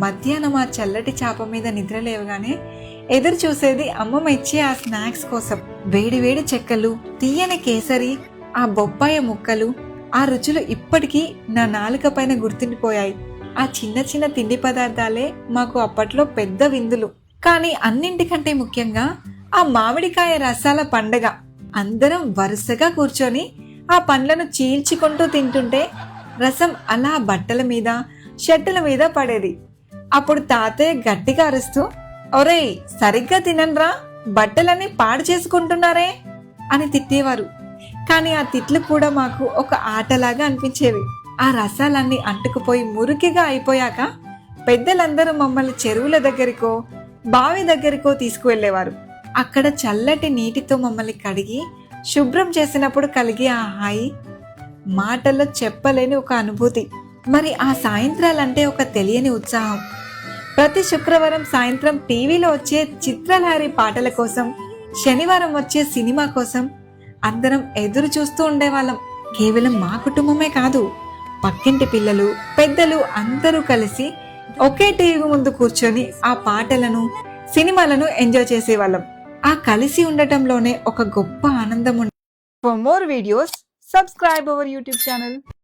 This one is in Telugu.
మధ్యాహ్నం ఆ చల్లటి చాప మీద నిద్ర లేవగానే ఎదురు చూసేది అమ్మమ్మ ఇచ్చే ఆ స్నాక్స్ కోసం. వేడివేడి చెక్కలు, తీయని కేసరి, ఆ బొప్పాయ ముక్కలు, ఆ రుచులు ఇప్పటికీ నా నాలుక పైన గుర్తుండిపోయాయి. ఆ చిన్న చిన్న తిండి పదార్థాలే మాకు అప్పట్లో పెద్ద విందులు. కానీ అన్నింటికంటే ముఖ్యంగా ఆ మామిడికాయ రసాల పండగ. అందరం వరుసగా కూర్చొని ఆ పండ్లను చీల్చుకుంటూ తింటుంటే రసం అలా బట్టల మీద, షర్టుల మీద పడేది. అప్పుడు తాతయ్య గట్టిగా అరుస్తూ, ఒరేయ్ సరిగ్గా తినండ్రా, బట్టలన్నీ పాడు చేసుకుంటున్నారే అని తిట్టేవారు. కానీ ఆ తిట్లు కూడా మాకు ఒక ఆటలాగా అనిపించేవి. ఆ రసాలన్నీ అంటుకుపోయి మురికిగా అయిపోయాక పెద్దలందరూ మమ్మల్ని చెరువుల దగ్గరికో, బావి దగ్గరికో తీసుకువెళ్లేవారు. అక్కడ చల్లటి నీటితో మమ్మల్ని కడిగి శుభ్రం చేసినప్పుడు కలిగే ఆ హాయి మాటల్లో చెప్పలేని ఒక అనుభూతి. మరి ఆ సాయంత్రాలంటే ఒక తెలియని ఉత్సాహం. ప్రతి శుక్రవారం సాయంత్రం టీవీలో వచ్చే చిత్రలహరి పాటల కోసం, శనివారం వచ్చే సినిమా కోసం అందరం ఎదురు చూస్తూ ఉండేవాళ్ళం. కేవలం మా కుటుంబమే కాదు, పక్కింటి పిల్లలు, పెద్దలు అందరూ కలిసి ఒకే టీవీ ముందు కూర్చొని ఆ పాటలను, సినిమాలను ఎంజాయ్ చేసేవాళ్ళం. ఆ కలిసి ఉండటంలోనే ఒక గొప్ప ఆనందం ఉంది. For more videos, subscribe our YouTube channel.